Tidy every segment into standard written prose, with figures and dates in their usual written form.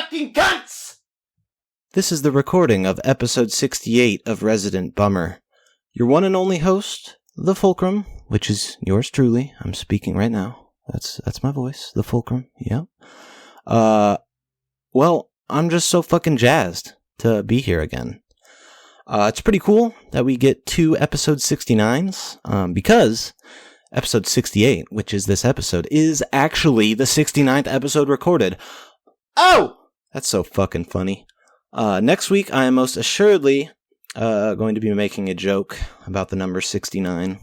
fucking cunts! This is the recording of episode 68 of Resident Bummer. Your one and only host, the Fulcrum, which is yours truly. I'm speaking right now. That's my voice, the Fulcrum. Yeah. Well, I'm just so fucking jazzed to be here again. It's pretty cool that we get two episode 69s, because episode 68, which is this episode, is actually the 69th episode recorded. Oh! That's so fucking funny. Next week, I am most assuredly going to be making a joke about the number 69.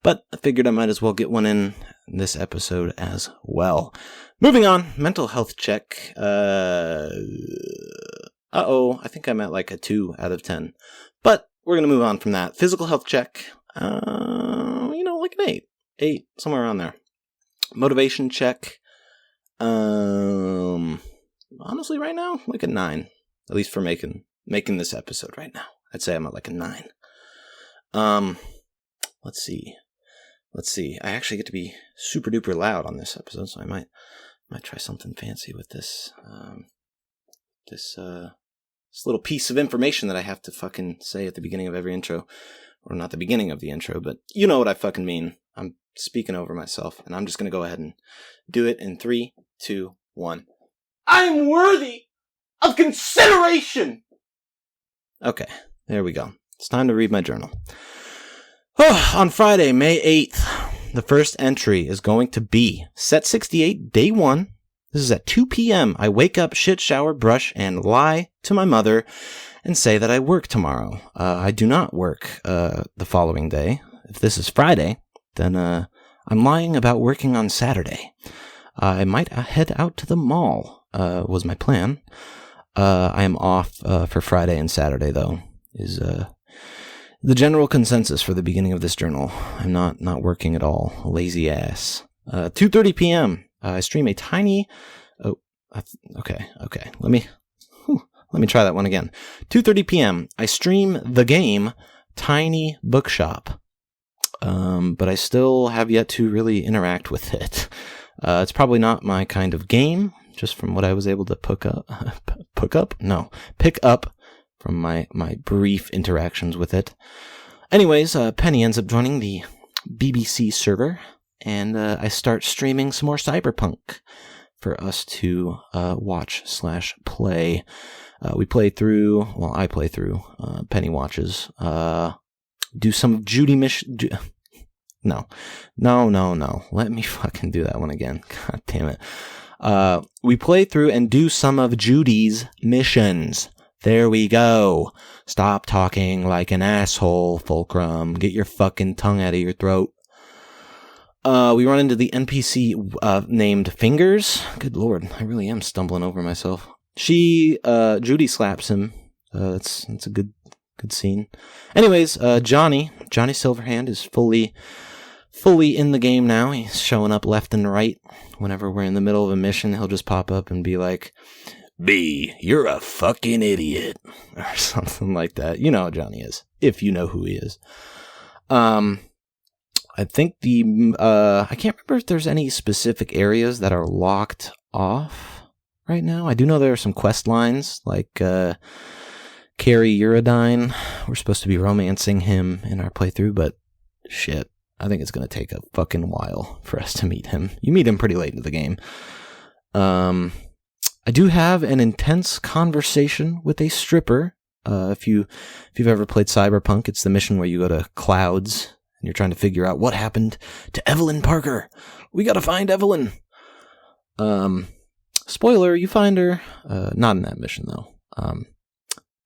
But I figured I might as well get one in this episode as well. Moving on, mental health check. I think I'm at like a 2 out of 10. But we're going to move on from that. Physical health check. Like an 8. 8, somewhere around there. Motivation check. Honestly, right now, like a 9. At least for making this episode right now. I'd say I'm at like a 9. Let's see. I actually get to be super duper loud on this episode, so I might try something fancy with this. This little piece of information that I have to fucking say at the beginning of every intro. Or not the beginning of the intro, but you know what I fucking mean. I'm speaking over myself, and I'm just going to go ahead and do it in 3, 2, 1. I'm worthy of consideration! Okay, there we go. It's time to read my journal. On Friday, May 8th, the first entry is going to be Set 68, Day 1. This is at 2 p.m. I wake up, shit, shower, brush, and lie to my mother and say that I work tomorrow. I do not work the following day. If this is Friday, then I'm lying about working on Saturday. I might head out to the mall, was my plan. I am off for Friday and Saturday, though, is the general consensus for the beginning of this journal. I'm not working at all. Lazy ass. 2:30 p.m. I stream a tiny... Okay. Let me try that one again. 2:30 p.m. I stream the game Tiny Bookshop. But I still have yet to really interact with it. It's probably not my kind of game, just from what I was able to pick up from my brief interactions with it. Anyways, Penny ends up joining the BBC server, and I start streaming some more Cyberpunk for us to watch/play. I play through, Penny watches, do some of Judy mission... No. Let me fucking do that one again. God damn it. We play through and do some of Judy's missions. There we go. Stop talking like an asshole, Fulcrum. Get your fucking tongue out of your throat. We run into the NPC named Fingers. Good lord, I really am stumbling over myself. Judy slaps him. That's a good scene. Anyways, Johnny Silverhand is fully in the game now. He's showing up left and right. Whenever we're in the middle of a mission, he'll just pop up and be like, B, you're a fucking idiot. Or something like that. You know how Johnny is, if you know who he is. I think I can't remember if there's any specific areas that are locked off right now. I do know there are some quest lines, like Carrie Uridine. We're supposed to be romancing him in our playthrough, but shit, I think it's going to take a fucking while for us to meet him. You meet him pretty late into the game. I do have an intense conversation with a stripper. If you've ever played Cyberpunk, it's the mission where you go to clouds and you're trying to figure out what happened to Evelyn Parker. We gotta find Evelyn. Spoiler, you find her. Not in that mission though.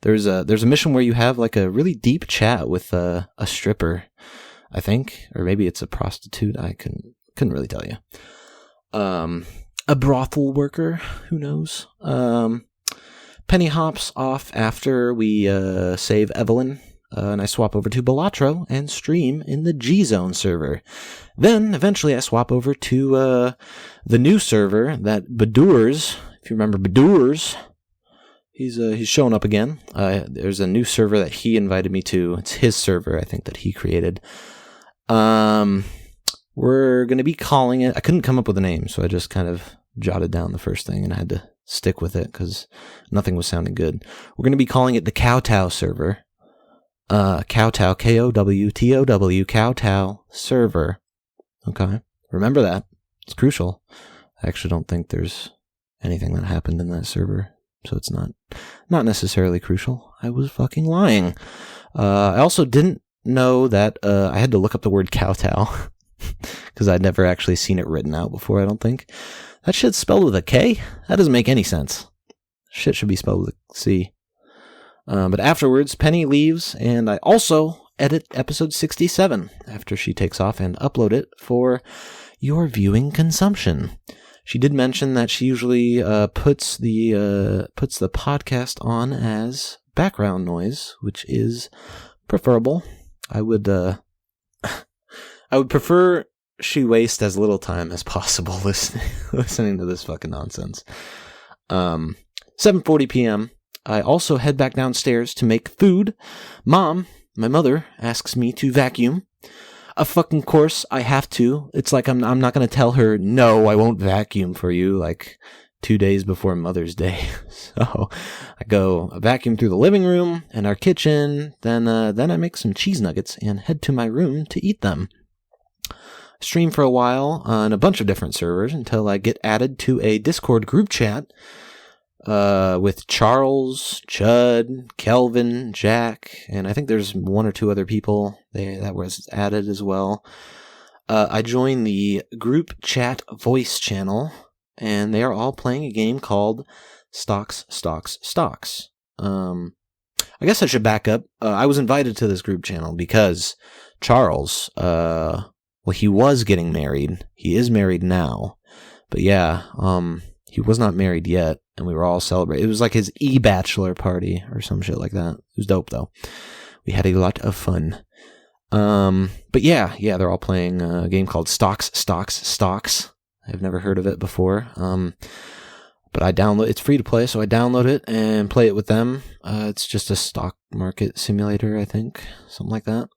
There's a mission where you have like a really deep chat with a stripper, I think, or maybe it's a prostitute. I couldn't really tell you. A brothel worker, who knows? Penny hops off after we save Evelyn, and I swap over to Balatro and stream in the G-Zone server. Then, eventually, I swap over to the new server that Badurs, if you remember Badurs, he's showing up again. There's a new server that he invited me to. It's his server, I think, that he created. We're going to be calling it... I couldn't come up with a name, so I just kind of jotted down the first thing, and I had to stick with it because nothing was sounding good. We're going to be calling it the Kowtow server. Kowtow, Kowtow, Kowtow server. Okay, remember that. It's crucial. I actually don't think there's anything that happened in that server, so it's not necessarily crucial. I was fucking lying. I also didn't know that I had to look up the word kowtow because I'd never actually seen it written out before, I don't think. That shit's spelled with a K? That doesn't make any sense. Shit should be spelled with a C. But afterwards, Penny leaves, and I also edit episode 67 after she takes off and upload it for your viewing consumption. She did mention that she usually puts the podcast on as background noise, which is preferable. I would prefer she waste as little time as possible listening to this fucking nonsense. 7:40 p.m. I also head back downstairs to make food. Mom, my mother, asks me to vacuum. Of fucking course I have to. It's like I'm not going to tell her, no, I won't vacuum for you, like 2 days before Mother's Day. So I vacuum through the living room and our kitchen, then I make some cheese nuggets and head to my room to eat them. I stream for a while on a bunch of different servers until I get added to a Discord group chat with Charles, Chud, Kelvin, Jack, and I think there's one or two other people that was added as well. I joined the group chat voice channel, and they are all playing a game called Stocks. I guess I should back up. I was invited to this group channel because Charles, he was getting married. He is married now, but yeah, he was not married yet, and we were all celebrating. It was like his bachelor party or some shit like that. It was dope, though. We had a lot of fun. But yeah, they're all playing a game called Stocks. I've never heard of it before. But it's free to play, so I download it and play it with them. It's just a stock market simulator, I think. Something like that.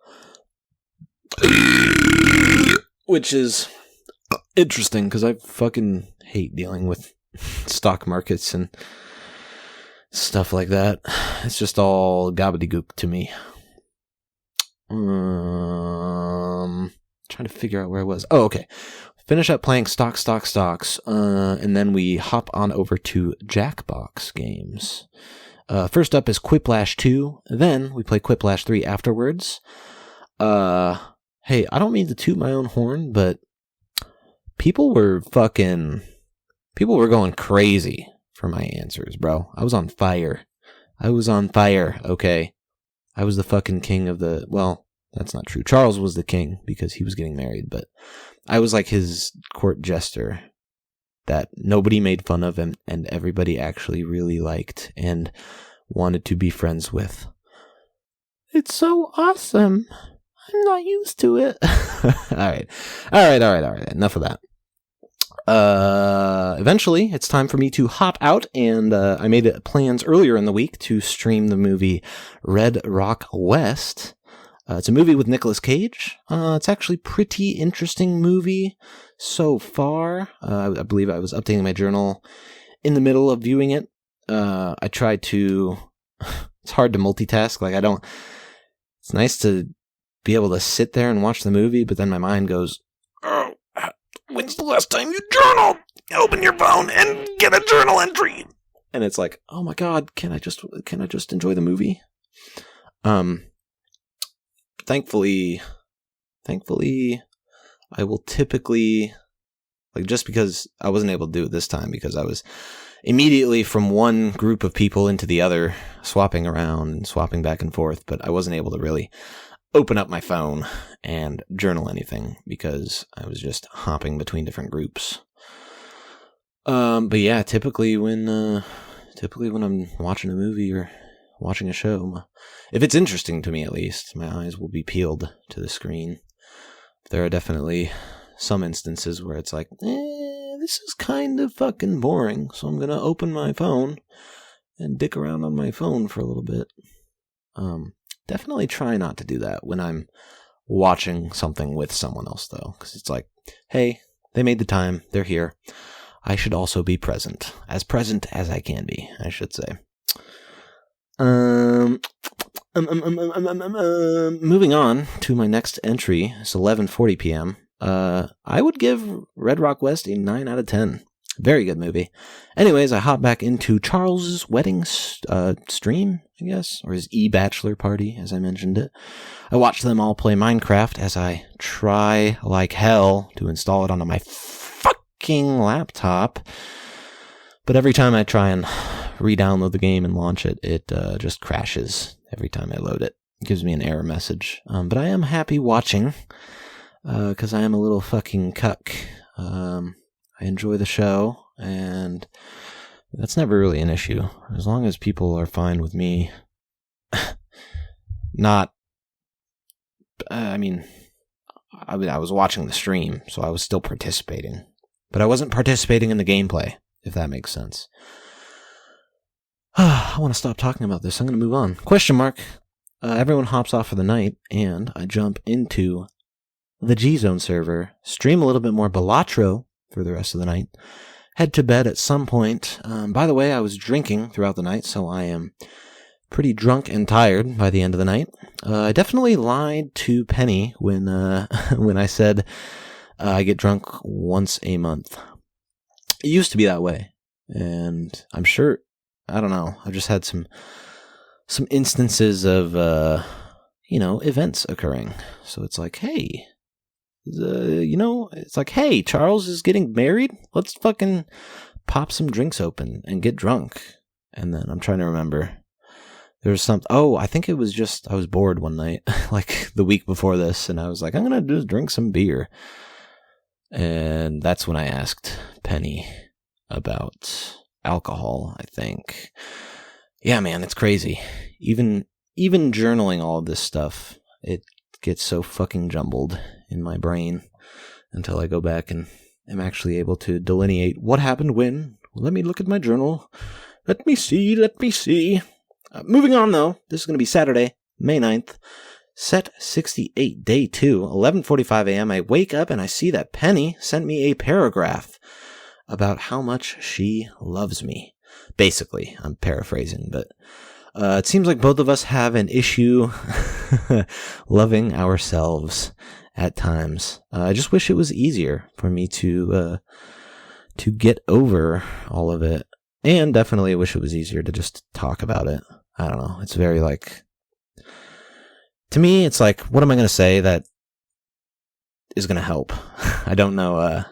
Which is interesting, because I fucking hate dealing with stock markets and stuff like that. It's just all gobbledygook to me. Trying to figure out where I was. Oh, okay. Finish up playing stocks, and then we hop on over to Jackbox games. First up is Quiplash 2, then we play Quiplash 3 afterwards. Hey, I don't mean to toot my own horn, but people were going crazy for my answers, bro. I was on fire, okay? I was the fucking king of the... Well, that's not true. Charles was the king because he was getting married, but I was like his court jester that nobody made fun of and everybody actually really liked and wanted to be friends with. It's so awesome. I'm not used to it. All right. Enough of that. Eventually, it's time for me to hop out, and I made plans earlier in the week to stream the movie Red Rock West. It's a movie with Nicolas Cage. It's actually a pretty interesting movie so far. I believe I was updating my journal in the middle of viewing it. I tried to... It's hard to multitask. It's nice to be able to sit there and watch the movie, but then my mind goes, oh, when's the last time you journaled? Open your phone and get a journal entry. And it's like, oh my god, can I just enjoy the movie? Thankfully, I will typically, just because I wasn't able to do it this time, because I was immediately from one group of people into the other, swapping around and swapping back and forth, but I wasn't able to really open up my phone and journal anything because I was just hopping between different groups. But yeah, typically when I'm watching a movie or watching a show, if it's interesting to me at least, my eyes will be peeled to the screen. There are definitely some instances where it's like, this is kind of fucking boring, so I'm gonna open my phone and dick around on my phone for a little bit. Definitely try not to do that when I'm watching something with someone else, though, because it's like, hey, they made the time, they're here. I should also be present as I can be, I should say. Moving on to my next entry. It's 11:40 p.m. I would give Red Rock West a 9 out of 10. Very good movie. Anyways, I hop back into Charles's wedding stream, I guess, or his bachelor party, as I mentioned it. I watch them all play Minecraft as I try like hell to install it onto my fucking laptop. But every time I try and re-download the game and launch it, it just crashes every time I load it. It gives me an error message. But I am happy watching, because I am a little fucking cuck. I enjoy the show, and that's never really an issue. As long as people are fine with me not... I was watching the stream, so I was still participating. But I wasn't participating in the gameplay, if that makes sense. I want to stop talking about this. I'm going to move on. Question mark. Everyone hops off for the night, and I jump into the G-Zone server, stream a little bit more Balatro for the rest of the night, head to bed at some point. By the way, I was drinking throughout the night, so I am pretty drunk and tired by the end of the night. I definitely lied to Penny when I said I get drunk once a month. It used to be that way, and I'm sure, I don't know, I've just had some instances of, events occurring. So it's like, hey, it's like, hey, Charles is getting married. Let's fucking pop some drinks open and get drunk. And then I'm trying to remember. There was something. Oh, I think it was just, I was bored one night, like the week before this, and I was like, I'm going to just drink some beer. And that's when I asked Penny about alcohol, I think. Yeah, man, it's crazy. Even journaling all of this stuff, it gets so fucking jumbled in my brain until I go back and am actually able to delineate what happened when. Let me look at my journal. Let me see. Moving on, though. This is going to be Saturday, May 9th. Set 68, day 2, 11:45 a.m. I wake up and I see that Penny sent me a paragraph about how much she loves me. Basically, I'm paraphrasing, but it seems like both of us have an issue loving ourselves at times. I just wish it was easier for me to get over all of it. And definitely wish it was easier to just talk about it. I don't know. It's very to me, it's like, what am I going to say that is going to help? I don't know.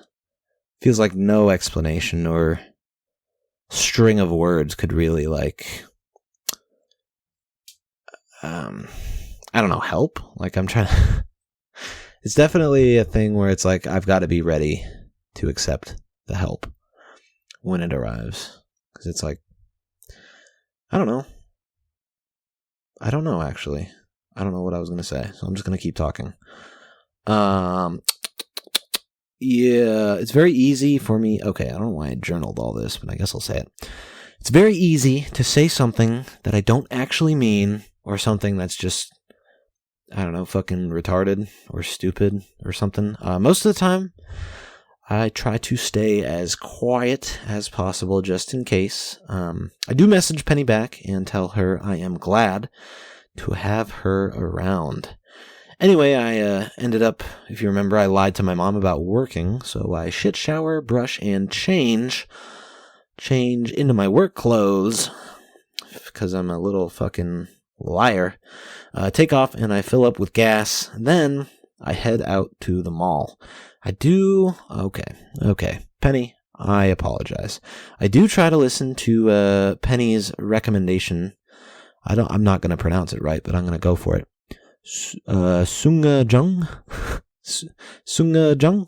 Feels like no explanation or string of words could really I don't know, help? Like, I'm trying to... It's definitely a thing where it's like, I've got to be ready to accept the help when it arrives. Because it's like, I don't know, actually. I don't know what I was going to say, so I'm just going to keep talking. Yeah, it's very easy for me... Okay, I don't know why I journaled all this, but I guess I'll say it. It's very easy to say something that I don't actually mean, or something that's just, I don't know, fucking retarded or stupid or something. Most of the time, I try to stay as quiet as possible just in case. I do message Penny back and tell her I am glad to have her around. Anyway, I ended up, if you remember, I lied to my mom about working, so I shit, shower, brush, and change into my work clothes, because I'm a little fucking liar. Take off, and I fill up with gas. Then I head out to the mall. Okay. Penny, I apologize. I do try to listen to Penny's recommendation. I'm not going to pronounce it right, but I'm going to go for it. Sunga Jung? SUNGHAJUNG.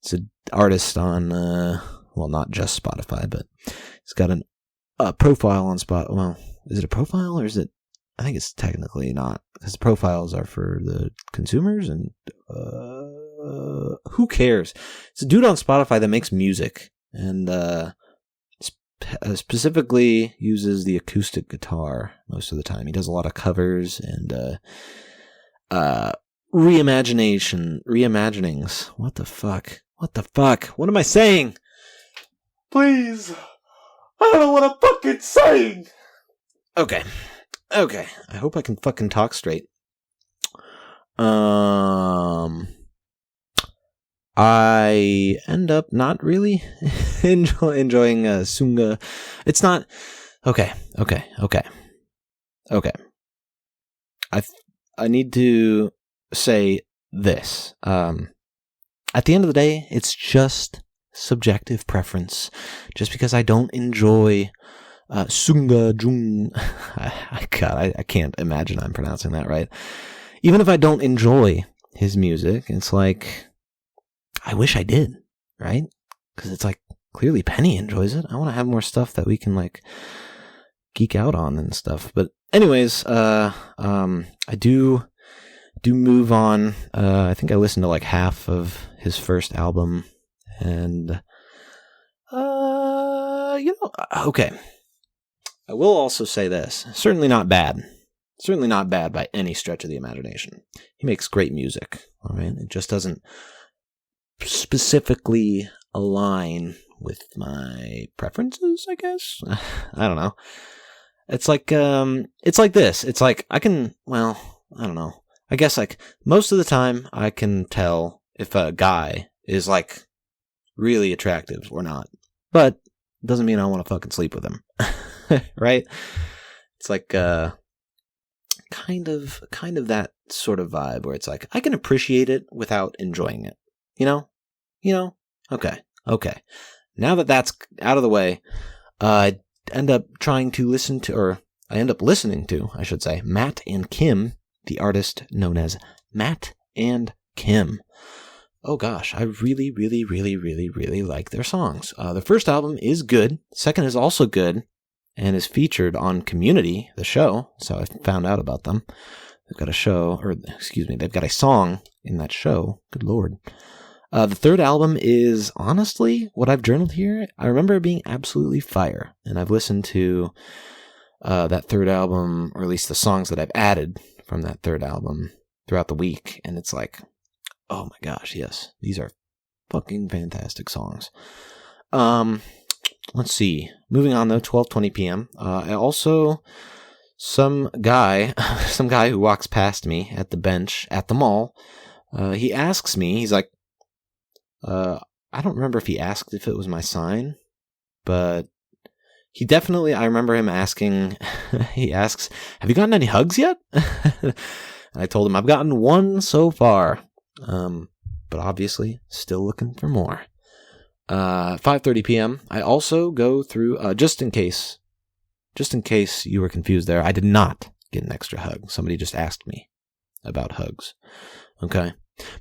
It's an artist on, not just Spotify, but he's got a profile on Spotify. Well, is it a profile or is it? I think it's technically not, because profiles are for the consumers, and who cares? It's a dude on Spotify that makes music, and specifically uses the acoustic guitar most of the time. He does a lot of covers, and reimaginings. What the fuck? What am I saying? Please. I don't know what I'm fucking saying. Okay. I hope I can fucking talk straight. I end up not really enjoying Sunga. It's not... Okay. I need to say this. At the end of the day, it's just subjective preference. Just because I don't enjoy Sunga Jung... God, I can't imagine I'm pronouncing that right. Even if I don't enjoy his music, it's like... I wish I did, right? Because it's like, clearly Penny enjoys it. I want to have more stuff that we can, like, geek out on and stuff. But anyways, I do move on. I think I listened to, like, half of his first album. And, okay. I will also say this. Certainly not bad. Certainly not bad by any stretch of the imagination. He makes great music, all right? It just doesn't specifically align with my preferences, I guess. I don't know. It's like this. It's like I don't know. I guess like most of the time I can tell if a guy is like really attractive or not. But it doesn't mean I want to fucking sleep with him. Right? It's like kind of that sort of vibe where it's like I can appreciate it without enjoying it. You know? Okay. Now that that's out of the way, I end up listening to, I should say, Matt and Kim, the artist known as Matt and Kim. Oh gosh, I really, really, really, really, really like their songs. The first album is good. Second is also good and is featured on Community, the show. So I found out about them. They've got a song in that show. Good Lord. The third album is, honestly, what I've journaled here, I remember it being absolutely fire. And I've listened to that third album, or at least the songs that I've added from that third album throughout the week. And it's like, oh my gosh, yes. These are fucking fantastic songs. Let's see. Moving on, though, 12:20 p.m. I also... Some guy who walks past me at the bench at the mall, he asks me, he's like, I don't remember if he asked if it was my sign, but I remember him asking, he asks, have you gotten any hugs yet? And I told him I've gotten one so far, but obviously still looking for more. 5:30 p.m. I also go through, just in case you were confused there, I did not get an extra hug. Somebody just asked me about hugs. Okay.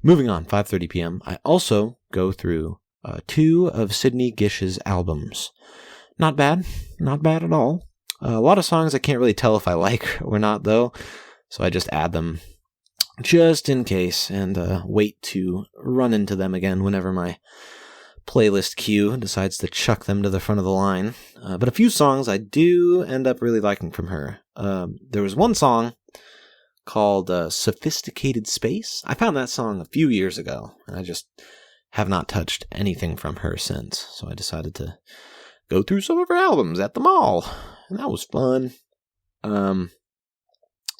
Moving on, 5:30 p.m. I also go through 2 of Sydney Gish's albums. Not bad at all. A lot of songs I can't really tell if I like or not, though, so I just add them just in case and wait to run into them again whenever my playlist queue decides to chuck them to the front of the line. But a few songs I do end up really liking from her. There was one song called Sophisticated Space. I found that song a few years ago, and I just have not touched anything from her since. So I decided to go through some of her albums at the mall, and that was fun.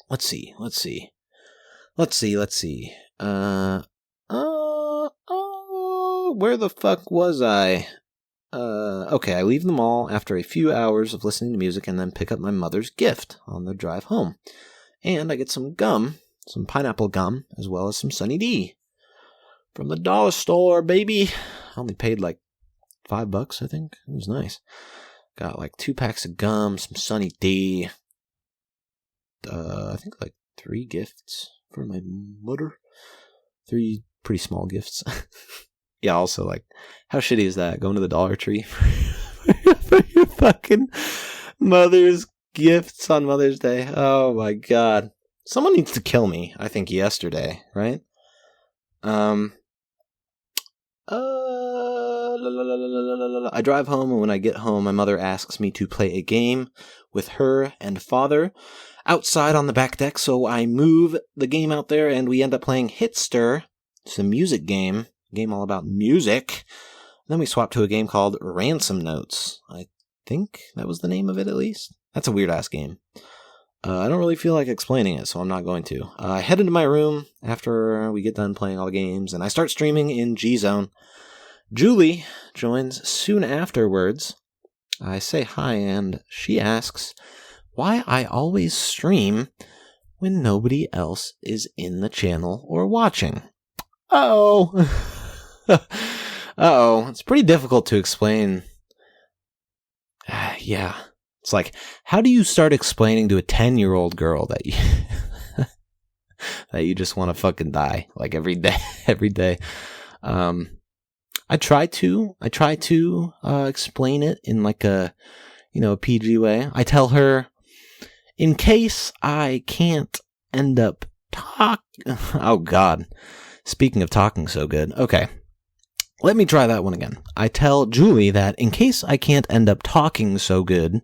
Let's see. Where the fuck was I? Okay, I leave the mall after a few hours of listening to music and then pick up my mother's gift on the drive home. And I get some gum, some pineapple gum, as well as some Sunny D. From the dollar store, baby. I only paid like $5, I think. It was nice. Got like 2 packs of gum, some Sunny D. I think like 3 gifts for my mother. 3 pretty small gifts. Yeah, also, like, how shitty is that? Going to the Dollar Tree for your fucking mother's gifts on Mother's Day. Oh my god. Someone needs to kill me, I think, yesterday, right? I drive home, and when I get home, my mother asks me to play a game with her and father outside on the back deck, so I move the game out there, and we end up playing Hitster. It's a music game all about music. Then we swap to a game called Ransom Notes. I think that was the name of it, at least. That's a weird-ass game. I don't really feel like explaining it, so I'm not going to. I head into my room after we get done playing all the games, and I start streaming in G-Zone. Julie joins soon afterwards. I say hi, and she asks why I always stream when nobody else is in the channel or watching. Uh-oh. Uh-oh. It's pretty difficult to explain. Yeah. It's like, how do you start explaining to a 10-year-old girl that you that you just want to fucking die, like every day? I try to explain it in like a PG way. I tell her, in case I can't end up oh God. Speaking of talking so good. Okay. Let me try that one again. I tell Julie that in case I can't end up talking so good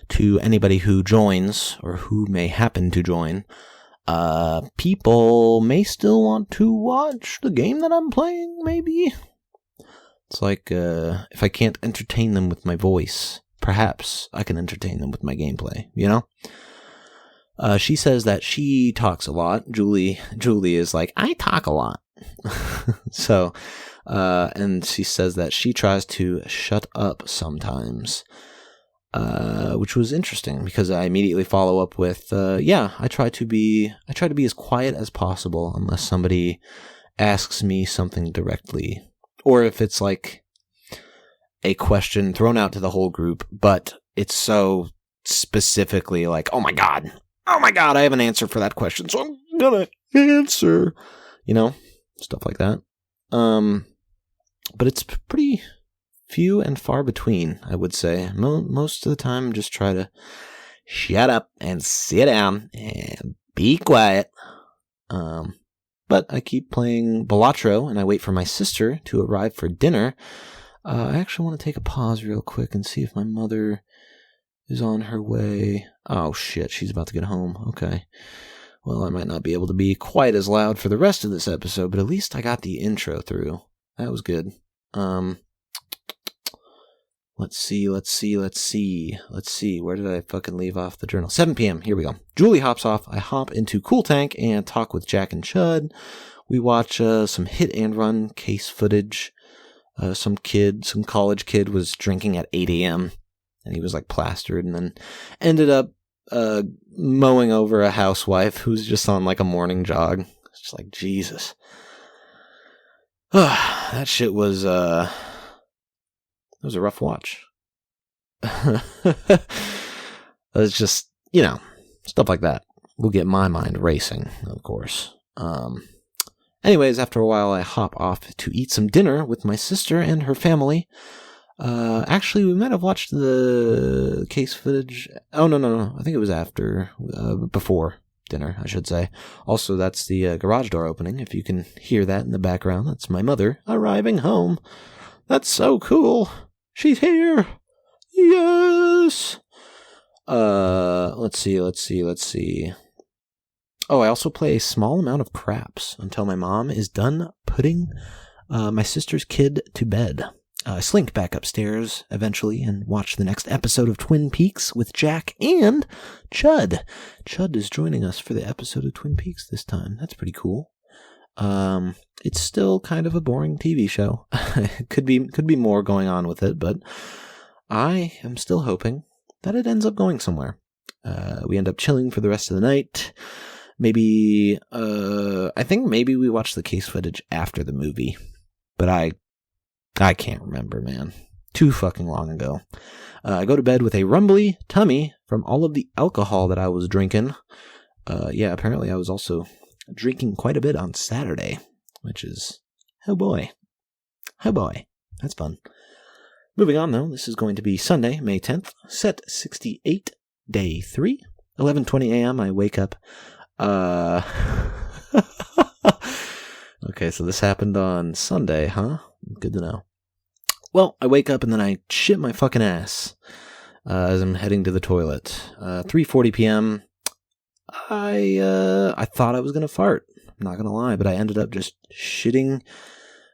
to anybody who joins or who may happen to join, people may still want to watch the game that I'm playing, maybe? It's like, if I can't entertain them with my voice, perhaps I can entertain them with my gameplay, you know? She says that she talks a lot. Julie is like, I talk a lot. So, and she says that she tries to shut up sometimes, which was interesting because I immediately follow up with, I try to be as quiet as possible unless somebody asks me something directly, or if it's like a question thrown out to the whole group, but it's so specifically like, oh my god, I have an answer for that question, so I'm gonna answer, stuff like that. But it's pretty few and far between, I would say. Most of the time, just try to shut up and sit down and be quiet. But I keep playing Balatro, and I wait for my sister to arrive for dinner. I actually want to take a pause real quick and see if my mother is on her way. Oh shit, she's about to get home. Okay. Well, I might not be able to be quite as loud for the rest of this episode, but at least I got the intro through. That was good. Let's see. Where did I fucking leave off the journal? 7 p.m. Here we go. Julie hops off. I hop into Cool Tank and talk with Jack and Chud. We watch some hit and run case footage. Some college kid was drinking at 8 a.m. and he was like plastered, and then ended up mowing over a housewife who's just on like a morning jog. It's just like, Jesus. That shit was it was a rough watch. It's just, stuff like that will get my mind racing, of course. Anyways, after a while I hop off to eat some dinner with my sister and her family. Actually, we might have watched the case footage. Oh, no. I think it was before dinner, I should say. Also, that's the garage door opening. If you can hear that in the background, that's my mother arriving home. That's so cool. She's here. Yes. Let's see. Oh, I also play a small amount of craps until my mom is done putting my sister's kid to bed. I slink back upstairs eventually and watch the next episode of Twin Peaks with Jack and Chud. Chud is joining us for the episode of Twin Peaks this time. That's pretty cool. It's still kind of a boring TV show. Could be more going on with it, but I am still hoping that it ends up going somewhere. We end up chilling for the rest of the night. Maybe, I think maybe we watched the case footage after the movie, but I can't remember, man. Too fucking long ago. I go to bed with a rumbly tummy from all of the alcohol that I was drinking. Apparently I was also drinking quite a bit on Saturday, which is, oh boy. That's fun. Moving on, though, this is going to be Sunday, May 10th, set 68, day 3, 11:20 a.m. I wake up. Okay, so this happened on Sunday, huh? Good to know. Well, I wake up and then I shit my fucking ass as I'm heading to the toilet. 3:40 p.m. I thought I was gonna fart. I'm not gonna lie, but I ended up just shitting.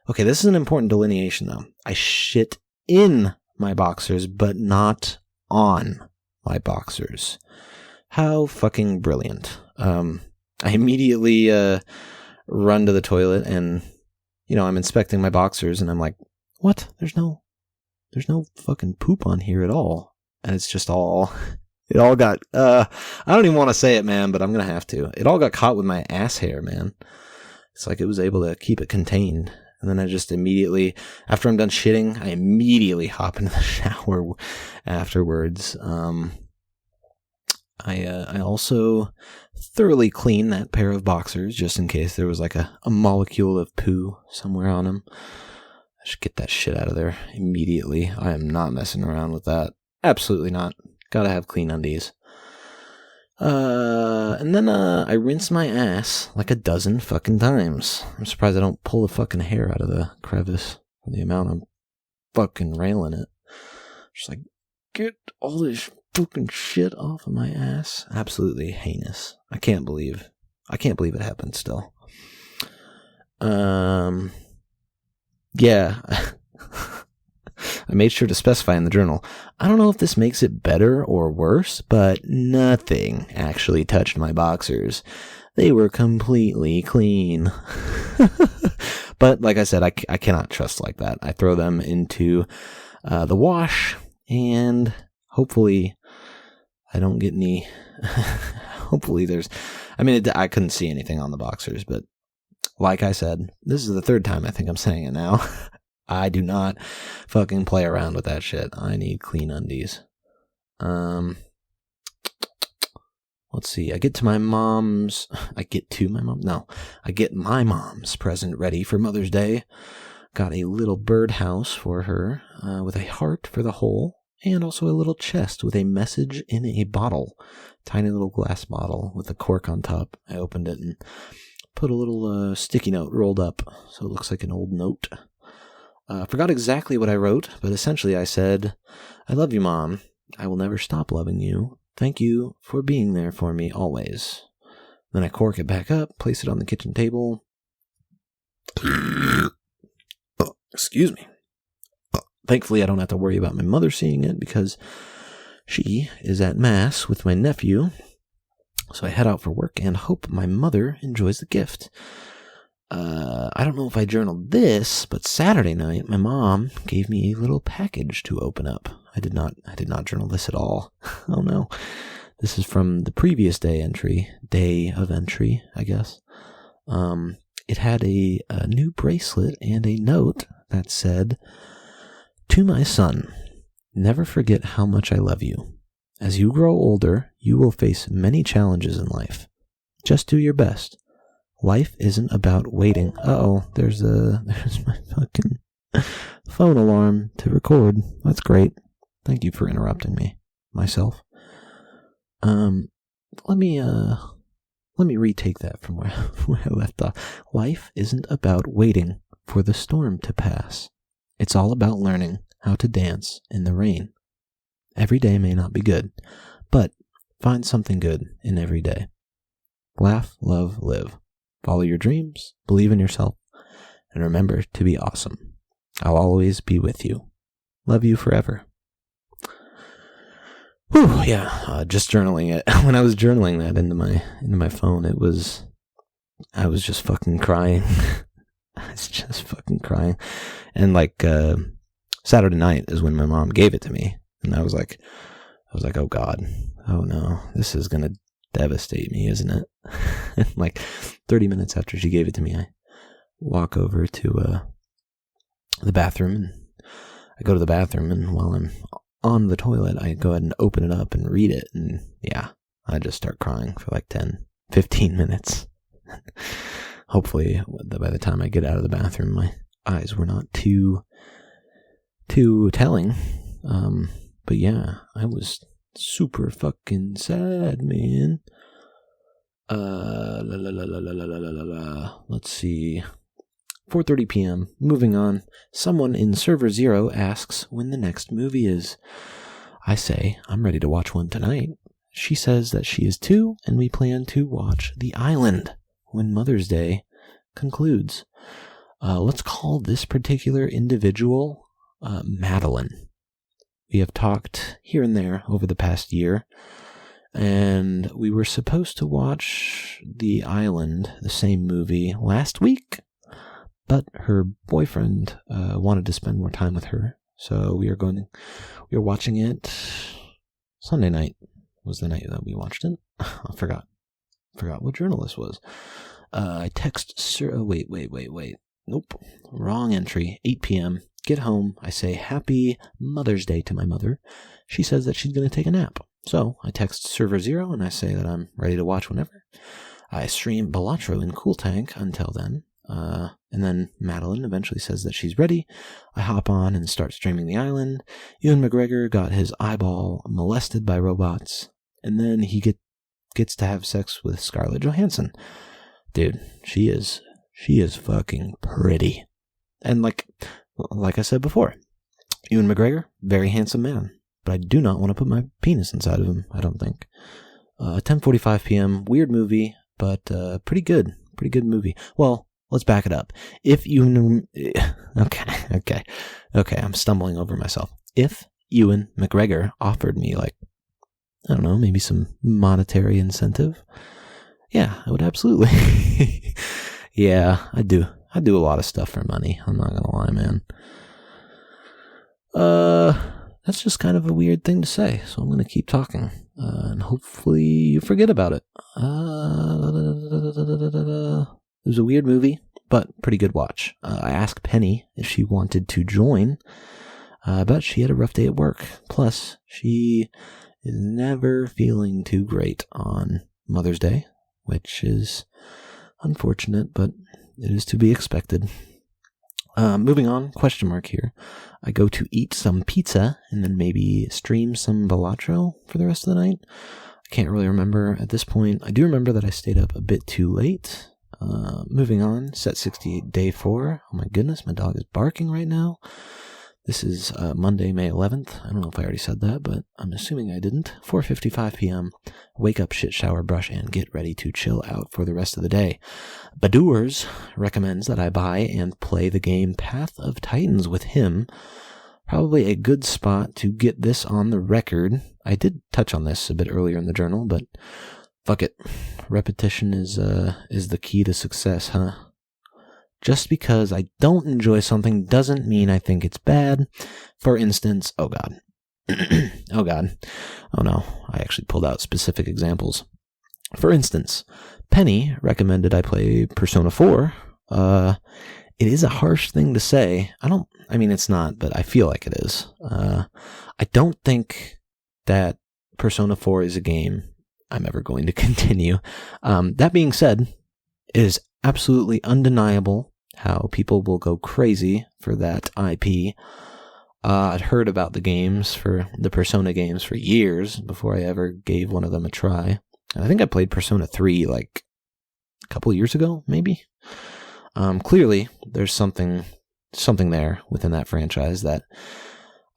Okay, this is an important delineation, though. I shit in my boxers, but not on my boxers. How fucking brilliant. I immediately run to the toilet and, I'm inspecting my boxers and I'm like, what? There's no fucking poop on here at all. And it's just it all got, I don't even want to say it, man, but I'm going to have to. It all got caught with my ass hair, man. It's like it was able to keep it contained. And then I just immediately, after I'm done shitting, I immediately hop into the shower afterwards. I also thoroughly clean that pair of boxers just in case there was like a molecule of poo somewhere on them. I should get that shit out of there immediately. I am not messing around with that. Absolutely not. Gotta have clean undies. And then I rinse my ass like a dozen fucking times. I'm surprised I don't pull the fucking hair out of the crevice for the amount I'm fucking railing it. Just like, get all this fucking shit off of my ass. Absolutely heinous. I can't believe it happened still. Yeah. I made sure to specify in the journal. I don't know if this makes it better or worse, but nothing actually touched my boxers. They were completely clean. But like I said, I cannot trust like that. I throw them into the wash, and hopefully I don't get any... hopefully there's... I couldn't see anything on the boxers, but like I said, this is the third time I think I'm saying it now. I do not fucking play around with that shit. I need clean undies. Let's see. I get my mom's present ready for Mother's Day. Got a little birdhouse for her, with a heart for the hole, and also a little chest with a message in a bottle. Tiny little glass bottle with a cork on top. I opened it and put a little sticky note rolled up so it looks like an old note. Forgot exactly what I wrote, but essentially I said, I love you, Mom. I will never stop loving you. Thank you for being there for me always. Then I cork it back up, place it on the kitchen table. Excuse me. Thankfully, I don't have to worry about my mother seeing it because she is at Mass with my nephew. So I head out for work and hope my mother enjoys the gift. I don't know if I journaled this, but Saturday night, my mom gave me a little package to open up. I did not journal this at all. Oh no. This is from the previous day of entry, I guess. It had a new bracelet and a note that said, "To my son, never forget how much I love you. As you grow older, you will face many challenges in life. Just do your best. Life isn't about waiting." There's my fucking phone alarm to record. That's great. Thank you for interrupting me, myself. Let me retake that from where I left off. Life isn't about waiting for the storm to pass. It's all about learning how to dance in the rain. Every day may not be good, but find something good in every day. Laugh, love, live. Follow your dreams, believe in yourself, and remember to be awesome. I'll always be with you. Love you forever. Whew, yeah, just journaling it. When I was journaling that into my phone, I was just fucking crying. I was just fucking crying. And like, Saturday night is when my mom gave it to me. And I was like, oh God, oh no, this is gonna devastate me, isn't it? And like 30 minutes after she gave it to me, I walk over to the bathroom, and I go to the bathroom, and while I'm on the toilet, I go ahead and open it up and read it, and yeah, I just start crying for like 10-15 minutes. Hopefully by the time I get out of the bathroom, my eyes were not too telling. But yeah, I was super fucking sad, man. Let's see. 4:30 p.m. Moving on. Someone in server 0 asks when the next movie is. I say, I'm ready to watch one tonight. She says that she is too, and we plan to watch The Island when Mother's Day concludes. Let's call this particular individual Madelaine. We have talked here and there over the past year, and we were supposed to watch The Island, the same movie, last week, but her boyfriend wanted to spend more time with her, so we are watching it Sunday night. Was the night that we watched it. I forgot what journal this was. I text Sir. Wait. Nope. Wrong entry. 8 p.m. Get home. I say Happy Mother's Day to my mother. She says that she's going to take a nap. So I text server 0 and I say that I'm ready to watch whenever. I stream Bachelor in Cool Tank until then. And then Madelaine eventually says that she's ready. I hop on and start streaming The Island. Ewan McGregor got his eyeball molested by robots. And then he gets to have sex with Scarlett Johansson. Dude, she is fucking pretty. And like I said before, Ewan McGregor, very handsome man. But I do not want to put my penis inside of him, I don't think. 10:45 p.m., weird movie, but pretty good movie. Well, let's back it up. If you... Okay, I'm stumbling over myself. If Ewan McGregor offered me, like, I don't know, maybe some monetary incentive. Yeah, I would absolutely. Yeah, I do. I do a lot of stuff for money. I'm not gonna lie, man. That's just kind of a weird thing to say, so I'm gonna keep talking, and hopefully you forget about it. It was a weird movie, but pretty good watch. I asked Penny if she wanted to join, but she had a rough day at work. Plus, she is never feeling too great on Mother's Day, which is unfortunate, but it is to be expected. Moving on, question mark here. I go to eat some pizza and then maybe stream some Bachelor for the rest of the night. I can't really remember at this point. I do remember that I stayed up a bit too late. Moving on, set 68, day 4. Oh my goodness, my dog is barking right now. This is Monday, May 11th. I don't know if I already said that, but I'm assuming I didn't. 4:55 p.m. Wake up, shit, shower, brush, and get ready to chill out for the rest of the day. Badurs recommends that I buy and play the game Path of Titans with him. Probably a good spot to get this on the record. I did touch on this a bit earlier in the journal, but fuck it. Repetition is the key to success, huh? Just because I don't enjoy something doesn't mean I think it's bad. For instance, oh god. Oh god. Oh no, I actually pulled out specific examples. For instance, Penny recommended I play Persona 4. It is a harsh thing to say. I mean it's not, but I feel like it is. I don't think that Persona 4 is a game I'm ever going to continue. That being said, it is absolutely undeniable how people will go crazy for that IP. I'd heard about the Persona games for years before I ever gave one of them a try. And I think I played Persona 3 like a couple of years ago, maybe. Clearly, there's something there within that franchise that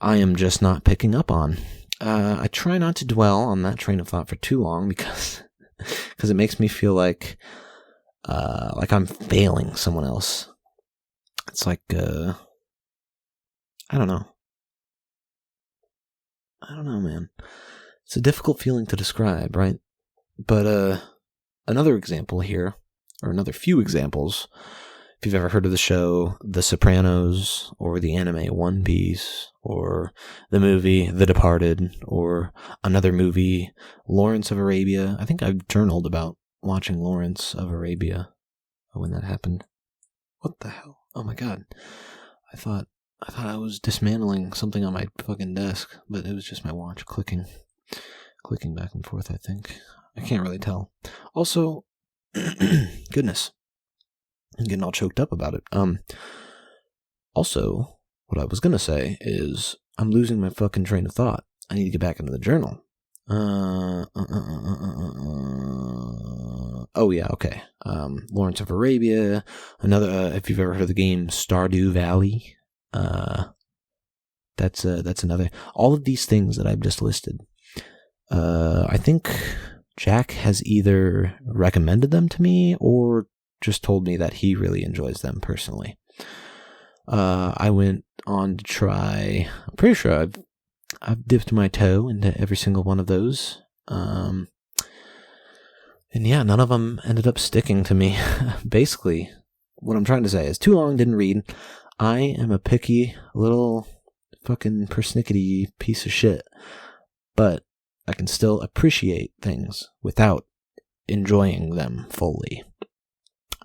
I am just not picking up on. I try not to dwell on that train of thought for too long because it makes me feel like I'm failing someone else. It's like, I don't know, man. It's a difficult feeling to describe, right? But, another example here, or another few examples, if you've ever heard of the show The Sopranos, or the anime One Piece, or the movie The Departed, or another movie, Lawrence of Arabia. I think I've journaled about watching Lawrence of Arabia when that happened. What the hell? Oh my god. I thought I was dismantling something on my fucking desk, but it was just my watch clicking back and forth, I think. I can't really tell. Also, goodness. I'm getting all choked up about it. Also, what I was gonna say is I'm losing my fucking train of thought. I need to get back into the journal. Oh yeah, okay. Lawrence of Arabia. Another. If you've ever heard of the game Stardew Valley, that's another. All of these things that I've just listed. I think Jack has either recommended them to me or just told me that he really enjoys them personally. I went on to try. I'm pretty sure I've dipped my toe into every single one of those. And yeah, none of them ended up sticking to me. Basically, what I'm trying to say is too long, didn't read. I am a picky little fucking persnickety piece of shit, but I can still appreciate things without enjoying them fully.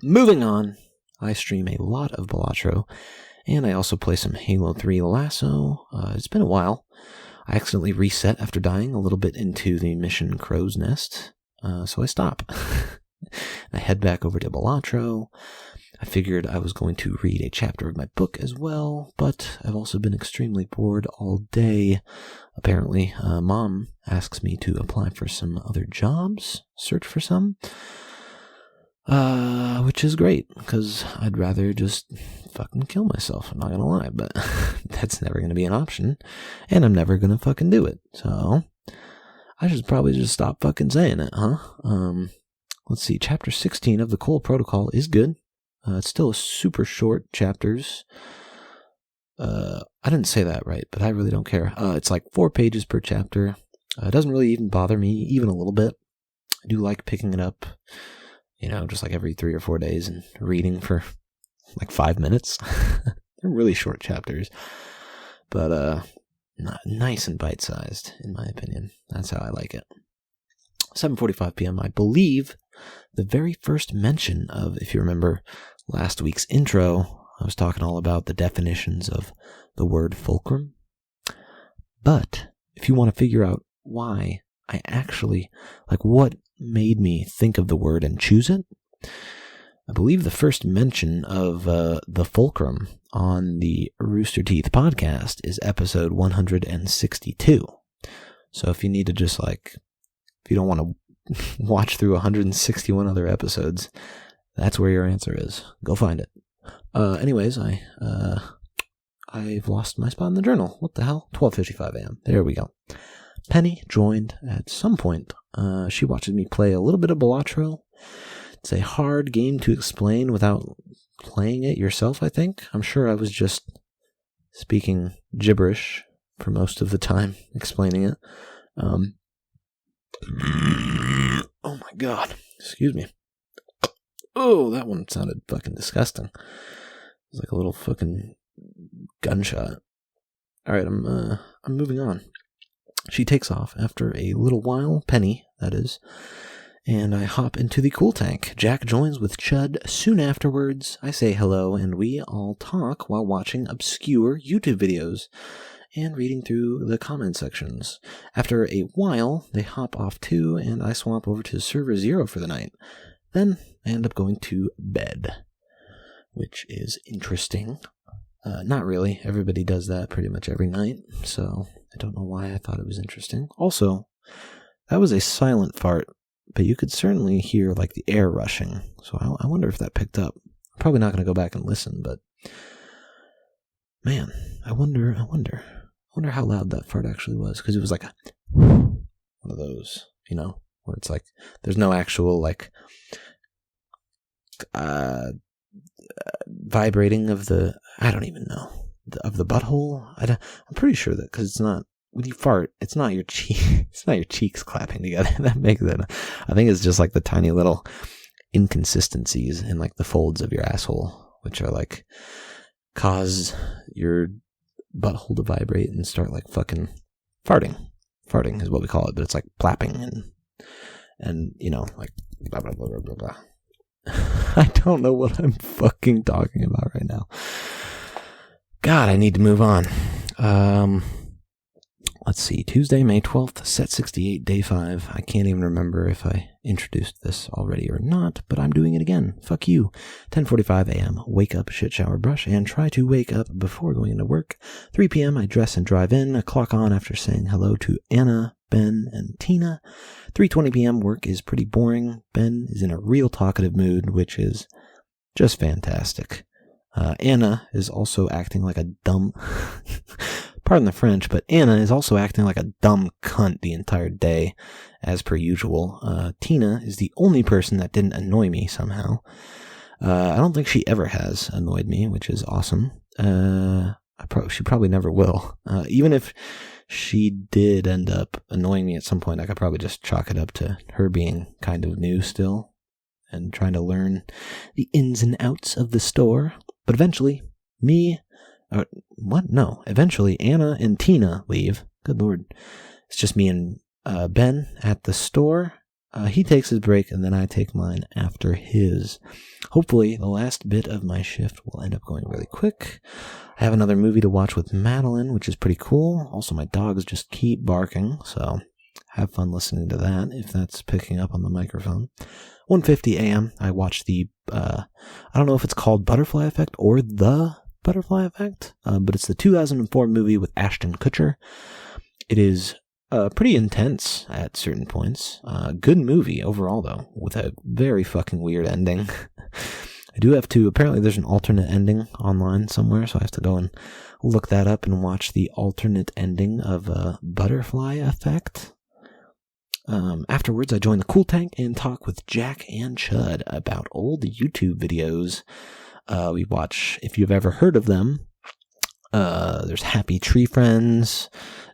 Moving on, I stream a lot of Bachelor, and I also play some Halo 3 Lasso. It's been a while. I accidentally reset after dying a little bit into the mission Crow's Nest, so I stop. I head back over to Bachelor. I figured I was going to read a chapter of my book as well, but I've also been extremely bored all day. Apparently, Mom asks me to apply for some other jobs, search for some, which is great, because I'd rather just fucking kill myself, I'm not gonna lie, but that's never gonna be an option, and I'm never gonna fucking do it, so I should probably just stop fucking saying it, huh? Let's see, chapter 16 of the Cole Protocol is good. It's still super short chapters. I didn't say that right, but I really don't care. It's like 4 pages per chapter. It doesn't really even bother me, even a little bit. I do like picking it up, just like every 3 or 4 days and reading for like 5 minutes. They're really short chapters, but nice and bite-sized, in my opinion. That's how I like it. 7:45 p.m., I believe the very first mention of, if you remember last week's intro, I was talking all about the definitions of the word fulcrum. But if you want to figure out why I actually, what made me think of the word and choose it, I believe the first mention of the fulcrum on the Rooster Teeth podcast is episode 162. So if you need to just if you don't want to watch through 161 other episodes, that's where your answer is. Go find it. Anyways, I've lost my spot in the journal. What the hell? 12:55 a.m. There we go. Penny joined at some point. She watches me play a little bit of Bachelor. It's a hard game to explain without playing it yourself, I think. I'm sure I was just speaking gibberish for most of the time explaining it. Oh my god. Excuse me. Oh, that one sounded fucking disgusting. It was like a little fucking gunshot. Alright, I'm moving on. She takes off after a little while, Penny, that is, and I hop into the cool tank. Jack joins with Chud soon afterwards. I say hello, and we all talk while watching obscure YouTube videos and reading through the comment sections. After a while, they hop off too, and I swap over to server 0 for the night. Then I end up going to bed, which is interesting. Not really. Everybody does that pretty much every night, so I don't know why I thought it was interesting. Also, that was a silent fart, but you could certainly hear the air rushing, so I wonder if that picked up. I'm probably not going to go back and listen, but man, I wonder how loud that fart actually was, because it was like one of those, where it's there's no actual vibrating of the, I don't even know, of the butthole. I'm pretty sure that, because it's not, when you fart, it's not your it's not your cheeks clapping together. That makes it, I think it's just the tiny little inconsistencies in the folds of your asshole, which are cause your butthole to vibrate and start fucking farting. Farting is what we call it, but it's plapping and blah blah blah blah blah blah. I don't know what I'm fucking talking about right now. God, I need to move on. let's see, Tuesday, May 12th, set 68, day 5. I can't even remember if I introduced this already or not, but I'm doing it again. Fuck you. 10:45 a.m., wake up, shit, shower, brush, and try to wake up before going into work. 3 p.m., I dress and drive in, clock on after saying hello to Anna, Ben, and Tina. 3:20 p.m., work is pretty boring. Ben is in a real talkative mood, which is just fantastic. Anna is also acting like a dumb... Pardon the French, but Anna is also acting like a dumb cunt the entire day, as per usual. Tina is the only person that didn't annoy me somehow. I don't think she ever has annoyed me, which is awesome. She probably never will. Even if she did end up annoying me at some point, I could probably just chalk it up to her being kind of new still and trying to learn the ins and outs of the store. But eventually, eventually Anna and Tina leave. Good Lord. It's just me and Ben at the store. He takes his break, and then I take mine after his. Hopefully, the last bit of my shift will end up going really quick. I have another movie to watch with Madelaine, which is pretty cool. Also, my dogs just keep barking, so have fun listening to that, if that's picking up on the microphone. 1:50 a.m., I watched the, I don't know if it's called Butterfly Effect or The Butterfly Effect, but it's the 2004 movie with Ashton Kutcher. It is pretty intense at certain points. Good movie overall, though, with a very fucking weird ending. I do have to, apparently there's an alternate ending online somewhere, so I have to go and look that up and watch the alternate ending of Butterfly Effect. Afterwards, I join the Cool Tank and talk with Jack and Chud about old YouTube videos. We watch, if you've ever heard of them, there's Happy Tree Friends,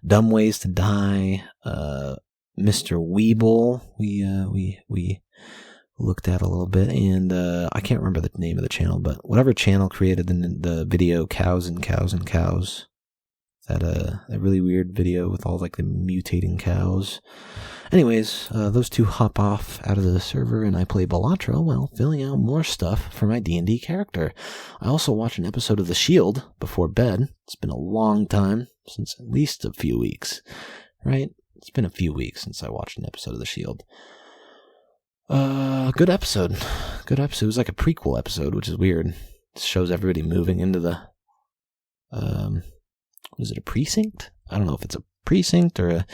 Dumb Ways to Die, Mr. Weeble, we looked at a little bit, and I can't remember the name of the channel, but whatever channel created the video Cows and Cows and Cows, that really weird video with all like the mutating cows. Anyways, those two hop off out of the server, and I play Bachelor while filling out more stuff for my D&D character. I also watch an episode of The Shield before bed. It's been a long time, since at least a few weeks, right? It's been a few weeks since I watched an episode of The Shield. Good episode. Good episode. It was like a prequel episode, which is weird. It shows everybody moving into the, is it a precinct? I don't know if it's a precinct or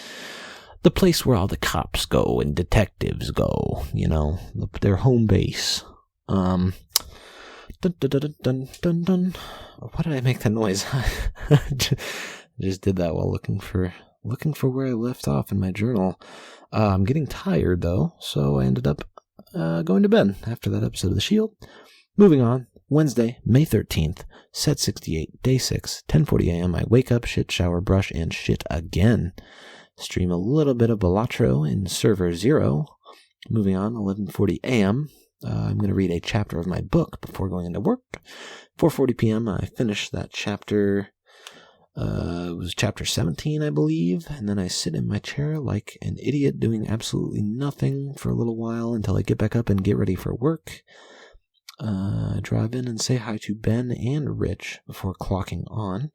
the place where all the cops go and detectives go, you know, their home base. Dun, dun, dun, dun, dun, dun. Why did I make that noise? I just did that while looking for where I left off in my journal. I'm getting tired, though, so I ended up going to bed after that episode of The Shield. Moving on, Wednesday, May 13th, set 68, day 6, 10:40 a.m. I wake up, shit, shower, brush, and shit again. Stream a little bit of Bachelor in Server 0. Moving on, 11:40 a.m. I'm going to read a chapter of my book before going into work. 4:40 p.m. I finish that chapter. It was chapter 17, I believe, and then I sit in my chair like an idiot doing absolutely nothing for a little while until I get back up and get ready for work. Drive in and say hi to Ben and Rich before clocking on.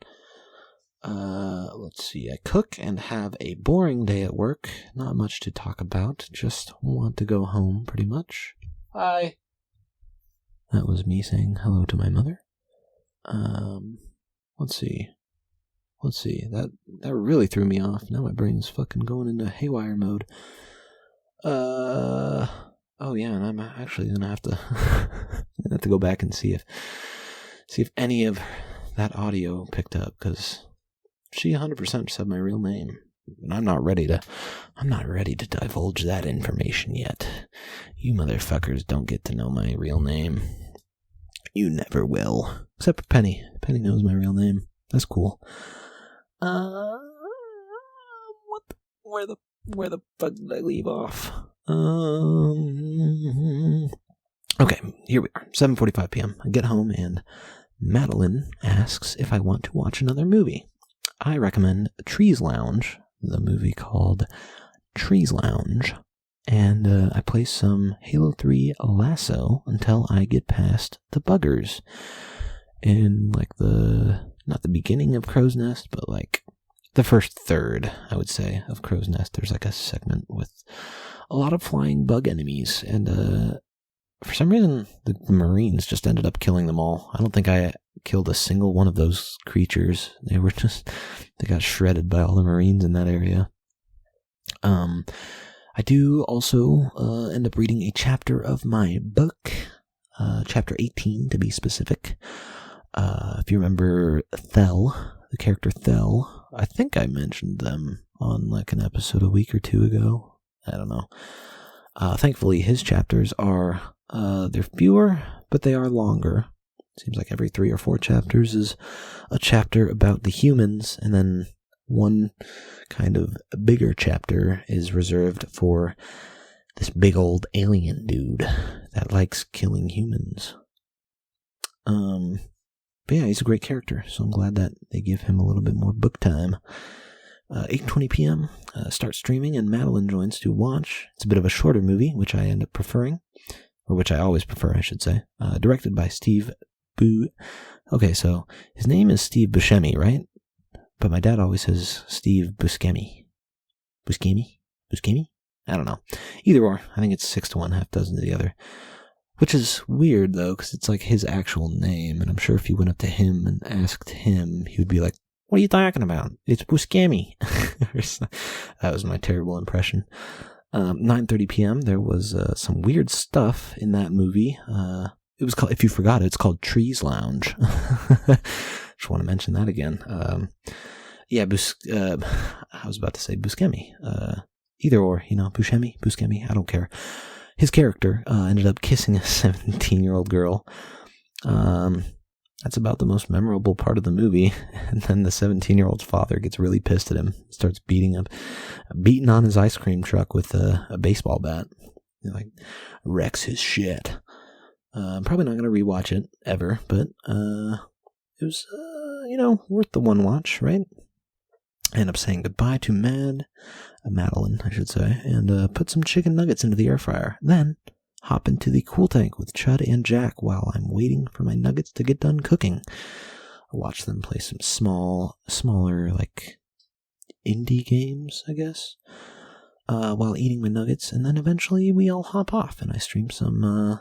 Let's see, I cook and have a boring day at work. Not much to talk about, just want to go home pretty much. Hi. That was me saying hello to my mother. Let's see, that really threw me off. Now my brain's fucking going into haywire mode. Oh yeah, and I'm actually gonna have to go back and see if any of that audio picked up, because she 100% said my real name. And I'm not ready to divulge that information yet. You motherfuckers don't get to know my real name. You never will. Except for Penny. Penny knows my real name. That's cool. Where the fuck did I leave off? Okay, here we are. 7:45 p.m. I get home and Madelaine asks if I want to watch another movie. I recommend Trees Lounge, the movie called Trees Lounge, and I play some Halo 3 Lasso until I get past the buggers. In like not the beginning of Crow's Nest, but like the first third, I would say, of Crow's Nest. There's like a segment with a lot of flying bug enemies, and for some reason, the Marines just ended up killing them all. I don't think I killed a single one of those creatures. They got shredded by all the Marines in that area. I do also end up reading a chapter of my book, chapter 18 to be specific. If you remember Thel, the character Thel, I think I mentioned them on like an episode a week or two ago. I don't know. Thankfully, his chapters are, they're fewer, but they are longer. Seems like every 3 or 4 chapters is a chapter about the humans, and then one kind of bigger chapter is reserved for this big old alien dude that likes killing humans. But yeah, he's a great character, so I'm glad that they give him a little bit more book time. 8:20 p.m., start streaming, and Madelaine joins to watch. It's a bit of a shorter movie, which I end up preferring, or which I always prefer, I should say. Directed by Steve Okay, so his name is Steve Buscemi, right? But my dad always says Steve Buscemi. Buscemi? I don't know. Either or, I think it's 6 to 1, half dozen to the other. Which is weird, though, because it's like his actual name, and I'm sure if you went up to him and asked him, he would be like, "What are you talking about? It's Buscemi." That was my terrible impression. 9:30 p.m., there was some weird stuff in that movie. It was called, if you forgot it, it's called Trees Lounge. Just want to mention that again. I was about to say Buscemi. Either or, Buscemi, I don't care. His character ended up kissing a 17-year-old girl. That's about the most memorable part of the movie. And then the 17-year-old's father gets really pissed at him, starts beating on his ice cream truck with a baseball bat. He wrecks his shit. I'm probably not going to rewatch it ever, but it was, worth the one watch, right? I end up saying goodbye to Madelaine, I should say, and put some chicken nuggets into the air fryer. Then hop into the cool tank with Chud and Jack while I'm waiting for my nuggets to get done cooking. I watch them play some smaller, like, indie games, I guess, while eating my nuggets, and then eventually we all hop off, and I stream some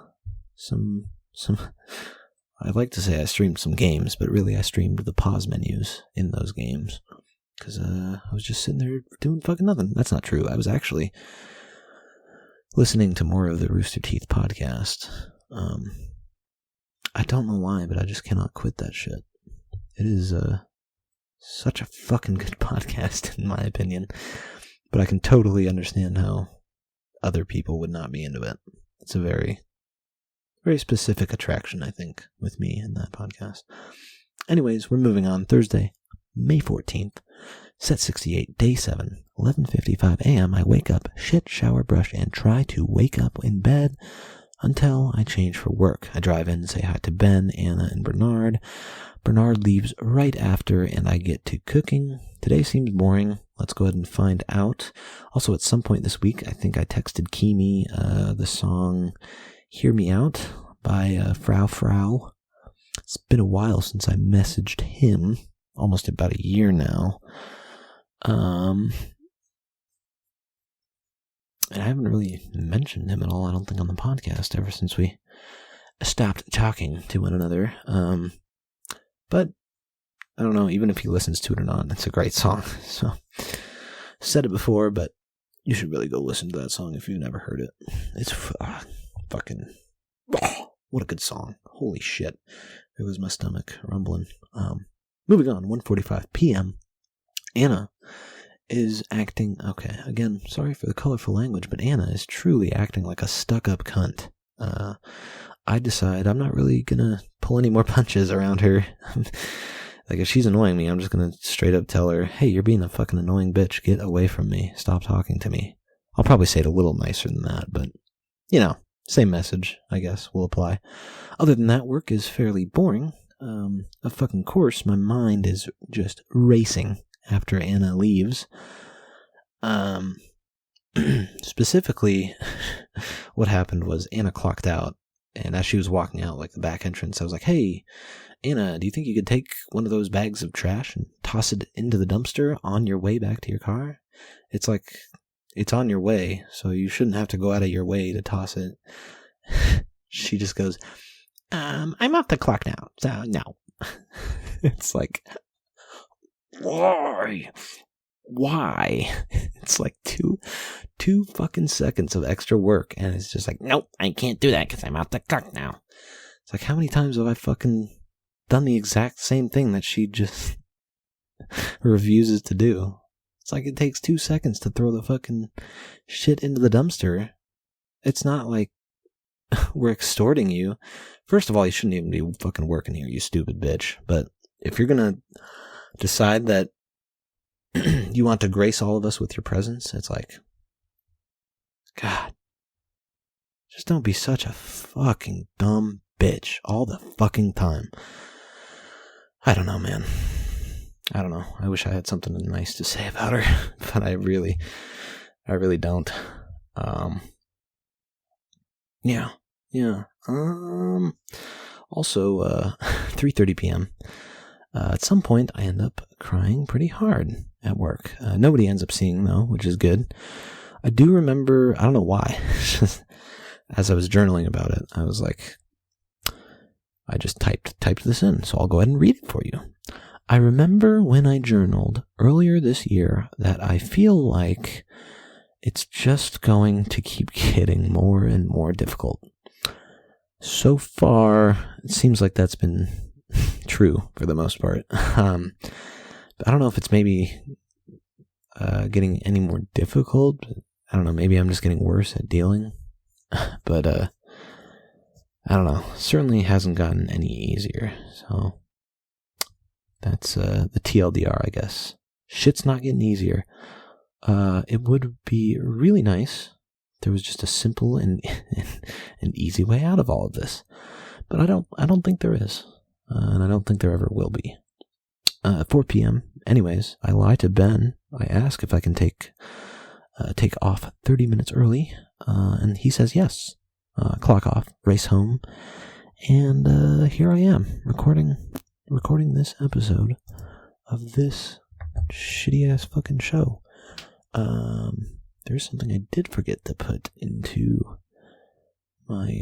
I'd like to say I streamed some games, but really I streamed the pause menus in those games, because I was just sitting there doing fucking nothing. That's not true. I was actually listening to more of the Rooster Teeth podcast. I don't know why, but I just cannot quit that shit. It is such a fucking good podcast, in my opinion, but I can totally understand how other people would not be into it. It's a very, very specific attraction, I think, with me in that podcast. Anyways, we're moving on. Thursday, May 14th, set 68, day 7, 11:55 a.m. I wake up, shit, shower, brush, and try to wake up in bed until I change for work. I drive in and say hi to Ben, Anna, and Bernard. Bernard leaves right after, and I get to cooking. Today seems boring. Let's go ahead and find out. Also, at some point this week, I think I texted Kimi the song Hear Me Out by Frau. It's been a while since I messaged him, almost about a year now. And I haven't really mentioned him at all, I don't think, on the podcast ever since we stopped talking to one another. But I don't know, even if he listens to it or not, it's a great song. So, said it before, but you should really go listen to that song if you've never heard it. It's fucking, what a good song. Holy shit. There was my stomach rumbling. Moving on, 1:45 p.m. Anna is acting, okay, again, sorry for the colorful language, but Anna is truly acting like a stuck-up cunt. I decide I'm not really gonna pull any more punches around her. Like, if she's annoying me, I'm just gonna straight up tell her, hey, you're being a fucking annoying bitch, get away from me, stop talking to me. I'll probably say it a little nicer than that, but, same message, I guess, will apply. Other than that, work is fairly boring. Of fucking course, my mind is just racing after Anna leaves. Specifically, what happened was Anna clocked out And as she was walking out, like the back entrance, I was like, hey, Anna, do you think you could take one of those bags of trash and toss it into the dumpster on your way back to your car? It's like, it's on your way, so you shouldn't have to go out of your way to toss it. She just goes, I'm off the clock now, so no. It's like, why? It's like two fucking seconds of extra work, and it's just like, nope, I can't do that because I'm off the clock now. It's like, how many times have I fucking done the exact same thing that she just refuses to do? It's like, it takes 2 seconds to throw the fucking shit into the dumpster. It's not like we're extorting you. First of all, you shouldn't even be fucking working here, you stupid bitch. But if you're gonna decide that you want to grace all of us with your presence, it's like, God, just don't be such a fucking dumb bitch all the fucking time. I don't know, man. I don't know. I wish I had something nice to say about her, but I really don't. Yeah. Also, 3:30 p.m. At some point, I end up crying pretty hard at work. Nobody ends up seeing, though, which is good. I do remember, I don't know why, as I was journaling about it, I was like, I just typed this in, so I'll go ahead and read it for you. I remember when I journaled earlier this year that I feel like it's just going to keep getting more and more difficult. So far, it seems like that's been true for the most part. I don't know if it's maybe getting any more difficult. I don't know, maybe I'm just getting worse at dealing. But I don't know. Certainly hasn't gotten any easier. So that's the TLDR, I guess. Shit's not getting easier. It would be really nice if there was just a simple and easy way out of all of this. But I don't think there is. And I don't think there ever will be. 4 p.m. Anyways, I lie to Ben. I ask if I can take off 30 minutes early. And he says yes. Clock off, race home. And here I am, recording this episode of this shitty-ass fucking show. There's something I did forget to put into my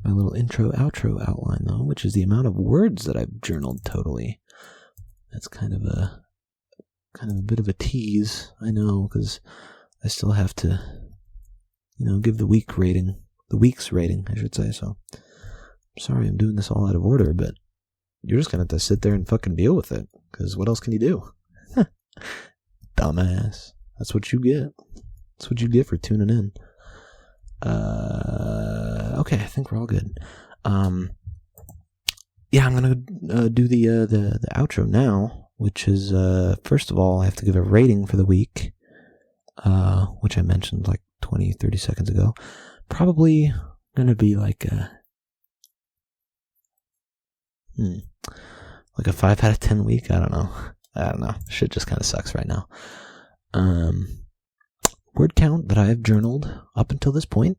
little intro-outro outline, though, which is the amount of words that I've journaled totally. That's kind of a bit of a tease, I know, because I still have to, give the week's rating, I should say. So, I'm sorry I'm doing this all out of order, but you're just gonna have to sit there and fucking deal with it, because what else can you do? Dumbass. That's what you get. That's what you get for tuning in. Okay, I think we're all good. Yeah, I'm gonna do the outro now, which is first of all, I have to give a rating for the week, which I mentioned like 20-30 seconds ago. Probably gonna be like a 5 out of 10 week. I don't know. Shit just kind of sucks right now. Word count that I have journaled up until this point.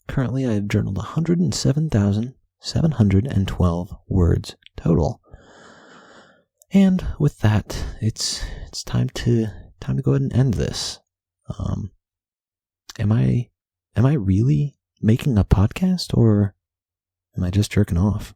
Currently, I have journaled 107,712 words total. And with that, it's time to go ahead and end this. Am I really making a podcast, or am I just jerking off?